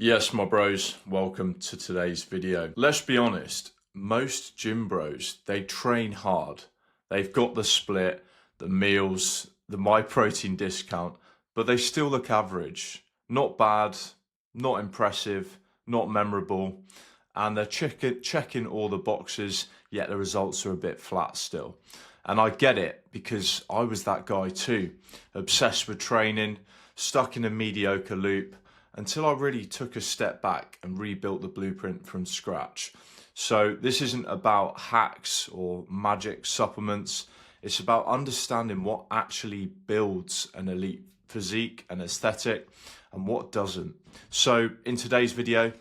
Yes, my bros, welcome to today's video. Let's be honest, most gym bros, they train hard. They've got the split, the meals, the MyProtein discount, but they still look average. Not bad, not impressive, not memorable, and they're checking all the boxes, yet the results are a bit flat still. And I get it, because I was that guy too, obsessed with training, stuck in a mediocre loop, until I really took a step back and rebuilt the blueprint from scratch. So this isn't about hacks or magic supplements. It's about understanding what actually builds an elite physique and aesthetic and what doesn't. So in today's video,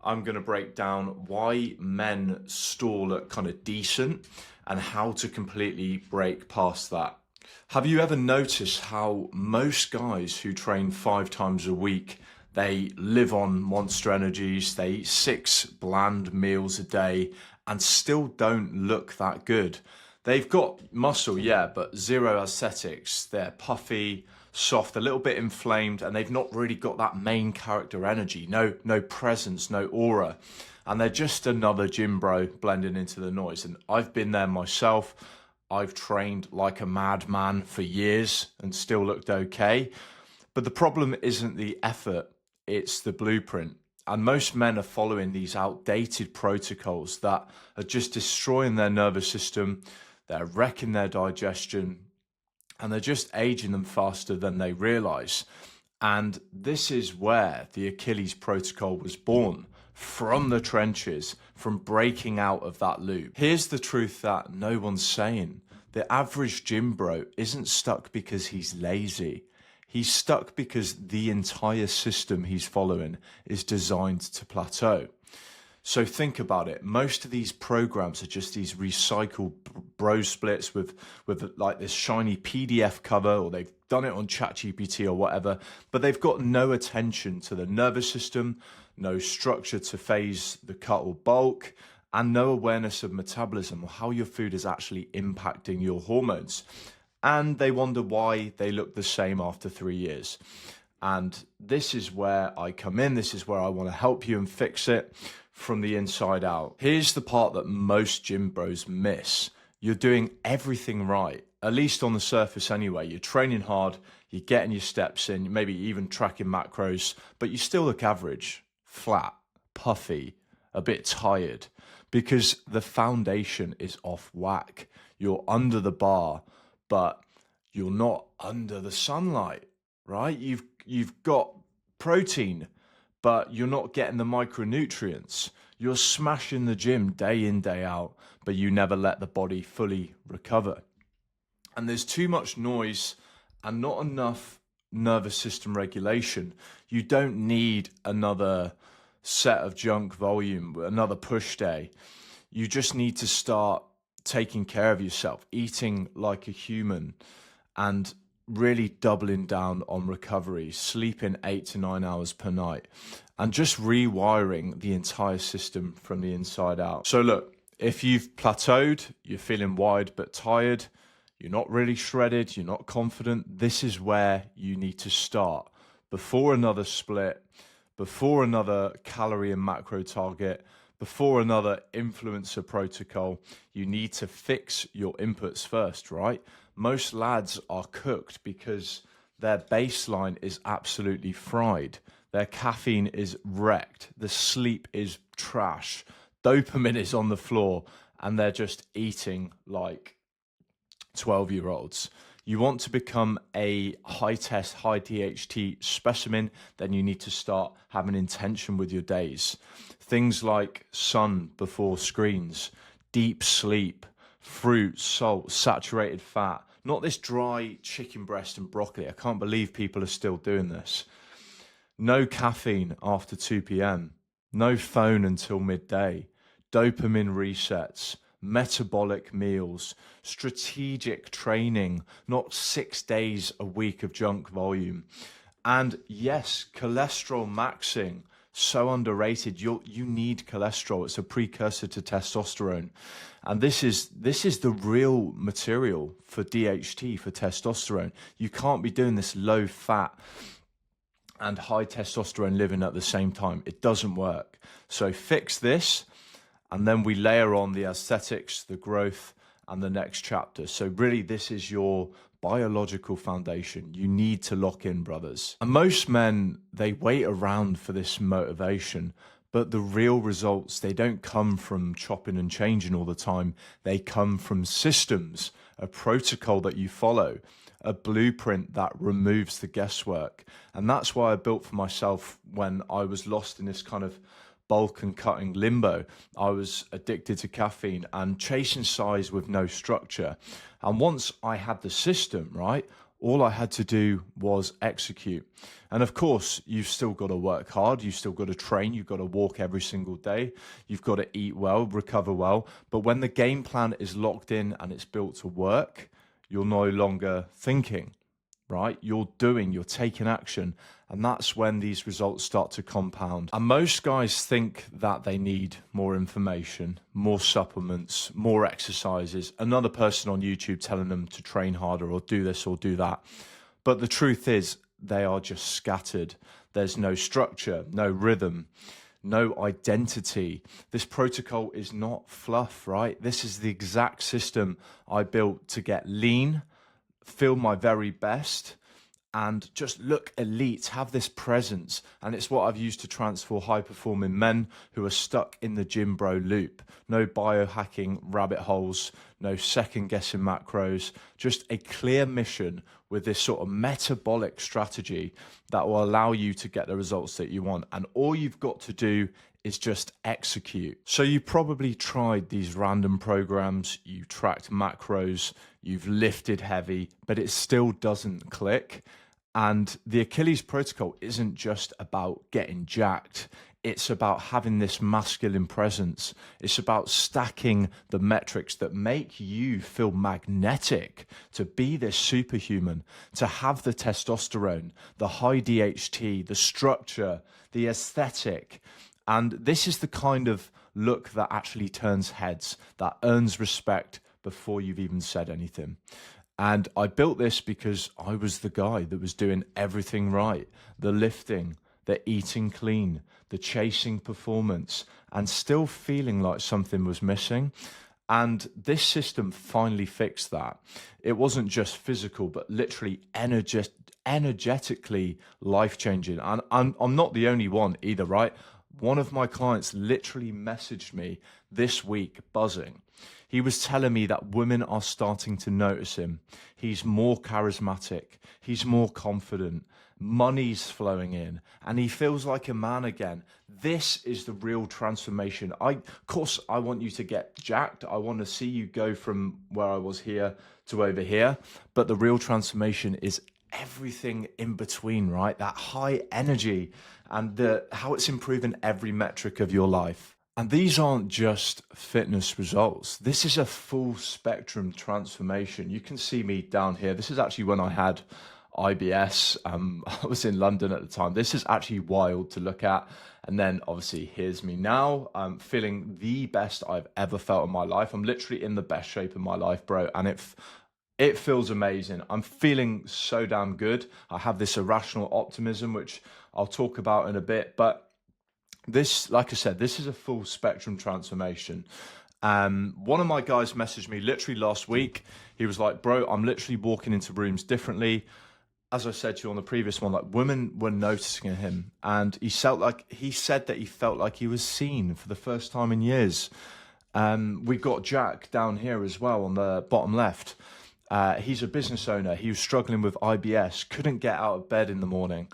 I'm going to break down why men stall at kind of decent and how to completely break past that. Have you ever noticed how most guys who train 5 times a week, they live on Monster Energies, they eat 6 bland meals a day and still don't look that good? They've got muscle, yeah, but zero aesthetics. They're puffy, soft, a little bit inflamed, and they've not really got that main character energy, no presence, no aura. And they're just another gym bro blending into the noise. And I've been there myself. I've trained like a madman for years and still looked okay. But the problem isn't the effort, it's the blueprint. And most men are following these outdated protocols that are just destroying their nervous system, they're wrecking their digestion, and they're just aging them faster than they realize. And this is where the Achilles protocol was born, from the trenches, from breaking out of that loop. Here's the truth that no one's saying. The average gym bro isn't stuck because he's lazy. He's stuck because the entire system he's following is designed to plateau. So think about it. Most of these programs are just these recycled bro splits with like this shiny PDF cover, or they've done it on ChatGPT or whatever, but they've got no attention to the nervous system, no structure to phase the cut or bulk, and no awareness of metabolism or how your food is actually impacting your hormones. And they wonder why they look the same after 3 years. And this is where I come in. This is where I want to help you and fix it from the inside out. Here's the part that most gym bros miss. You're doing everything right, at least on the surface anyway. You're training hard, you're getting your steps in, maybe even tracking macros, but you still look average, flat, puffy, a bit tired, because the foundation is off whack. You're under the bar, but you're not under the sunlight, right? You've got protein, but you're not getting the micronutrients. You're smashing the gym day in, day out, but you never let the body fully recover. And there's too much noise and not enough nervous system regulation. You don't need another set of junk volume, another push day. You just need to start taking care of yourself, eating like a human, and really doubling down on recovery, sleeping 8 to 9 hours per night, and just rewiring the entire system from the inside out. So look, if you've plateaued, you're feeling wide but tired, you're not really shredded, you're not confident, this is where you need to start. Before another split, before another calorie and macro target, before another influencer protocol, you need to fix your inputs first, right? Most lads are cooked because their baseline is absolutely fried. Their caffeine is wrecked. The sleep is trash. Dopamine is on the floor, and they're just eating like 12-year-olds. You want to become a high test, high DHT specimen, then you need to start having intention with your days. Things like sun before screens, deep sleep, fruit, salt, saturated fat, not this dry chicken breast and broccoli. I can't believe people are still doing this. No caffeine after 2 p.m. No phone until midday. Dopamine resets. Metabolic meals, strategic training, not 6 days a week of junk volume. And yes, cholesterol maxing, so underrated. You need cholesterol. It's a precursor to testosterone. And this is the real material for DHT, for testosterone. You can't be doing this low fat and high testosterone living at the same time. It doesn't work. So fix this, and then we layer on the aesthetics, the growth, and the next chapter. So really, this is your biological foundation. You need to lock in, brothers. And most men, they wait around for this motivation, but the real results, they don't come from chopping and changing all the time. They come from systems, a protocol that you follow, a blueprint that removes the guesswork. And that's why I built for myself when I was lost in this kind of bulk and cutting limbo. I was addicted to caffeine and chasing size with no structure. And once I had the system, right, all I had to do was execute. And of course, you've still got to work hard. You've still got to train. You've got to walk every single day. You've got to eat well, recover well. But when the game plan is locked in and it's built to work, you're no longer thinking, right? You're doing, you're taking action. And that's when these results start to compound. And most guys think that they need more information, more supplements, more exercises, another person on YouTube telling them to train harder or do this or do that. But the truth is, they are just scattered. There's no structure, no rhythm, no identity. This protocol is not fluff, right? This is the exact system I built to get lean, feel my very best, and just look elite, have this presence. And it's what I've used to transform high-performing men who are stuck in the gym bro loop. No biohacking rabbit holes, no second-guessing macros, just a clear mission with this sort of metabolic strategy that will allow you to get the results that you want. And all you've got to do is just execute. So you probably tried these random programs, you tracked macros, you've lifted heavy, but it still doesn't click. And the Achilles protocol isn't just about getting jacked. It's about having this masculine presence. It's about stacking the metrics that make you feel magnetic, to be this superhuman, to have the testosterone, the high DHT, the structure, the aesthetic. And this is the kind of look that actually turns heads, that earns respect before you've even said anything. And I built this because I was the guy that was doing everything right. The lifting, the eating clean, the chasing performance, and still feeling like something was missing. And this system finally fixed that. It wasn't just physical, but literally energetically life-changing. And I'm not the only one either, right? One of my clients literally messaged me this week buzzing. He was telling me that women are starting to notice him. He's more charismatic. He's more confident. Money's flowing in and he feels like a man again. This is the real transformation. Of course, I want you to get jacked. I want to see you go from where I was here to over here. But the real transformation is everything in between, right? That high energy and how it's improving every metric of your life. And these aren't just fitness results. This is a full spectrum transformation. You can see me down here. This is actually when I had IBS. I was in London at the time. This is actually wild to look at. And then obviously here's me now. I'm feeling the best I've ever felt in my life. I'm literally in the best shape of my life, bro. And it feels amazing. I'm feeling so damn good. I have this irrational optimism, which I'll talk about in a bit. But this, like I said, this is a full spectrum transformation. One of my guys messaged me literally last week. He was like, bro, I'm literally walking into rooms differently. As I said to you on the previous one, like women were noticing him, and he said that he felt like he was seen for the first time in years. We got Jack down here as well on the bottom left. He's a business owner. He was struggling with IBS, couldn't get out of bed in the morning.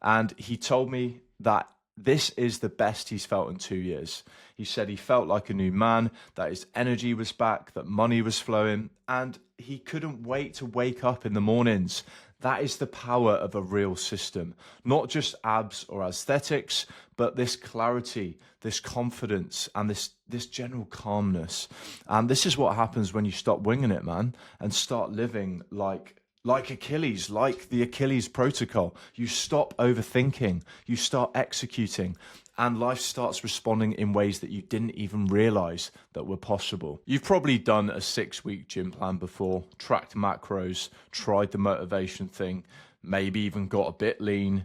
And he told me that this is the best he's felt in 2 years. He said he felt like a new man, that his energy was back, that money was flowing, and he couldn't wait to wake up in the mornings. That is the power of a real system, not just abs or aesthetics, but this clarity, this confidence, and this general calmness. And this is what happens when you stop winging it, man, and start living like Achilles, like the Achilles protocol. You stop overthinking, you start executing, and life starts responding in ways that you didn't even realize that were possible. You've probably done a 6-week gym plan before, tracked macros, tried the motivation thing, maybe even got a bit lean,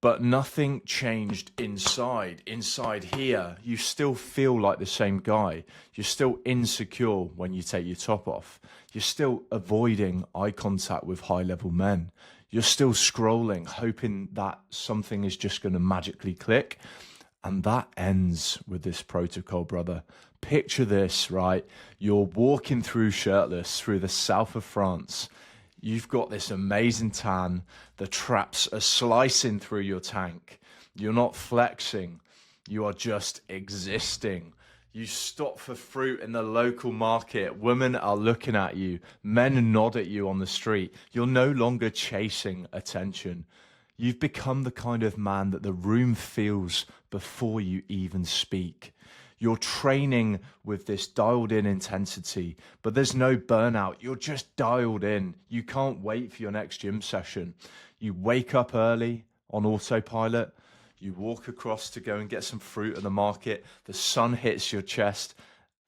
but nothing changed inside. Inside here, you still feel like the same guy. You're still insecure when you take your top off. You're still avoiding eye contact with high-level men. You're still scrolling, hoping that something is just going to magically click. And that ends with this protocol, brother. Picture this, right? You're walking through shirtless through the south of France. You've got this amazing tan. The traps are slicing through your tank. You're not flexing. You are just existing. You stop for fruit in the local market. Women are looking at you. Men nod at you on the street. You're no longer chasing attention. You've become the kind of man that the room feels before you even speak. You're training with this dialed in intensity, but there's no burnout. You're just dialed in. You can't wait for your next gym session. You wake up early on autopilot. You walk across to go and get some fruit at the market. The sun hits your chest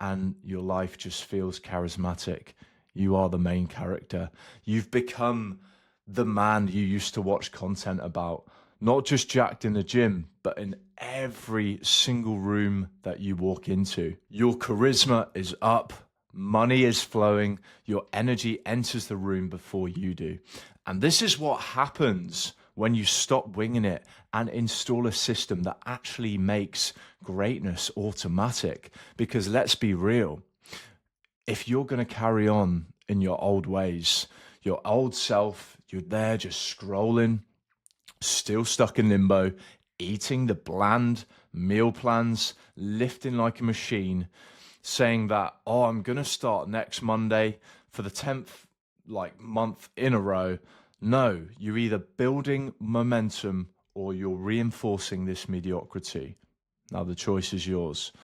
and your life just feels charismatic. You are the main character. You've become the man you used to watch content about, not just jacked in the gym, but in every single room that you walk into. Your charisma is up, money is flowing, your energy enters the room before you do. And this is what happens when you stop winging it and install a system that actually makes greatness automatic. Because let's be real, if you're going to carry on in your old ways, your old self, you're there just scrolling, still stuck in limbo, eating the bland meal plans, lifting like a machine, saying that, oh, I'm going to start next Monday for the 10th month in a row. No, you're either building momentum or you're reinforcing this mediocrity. Now the choice is yours.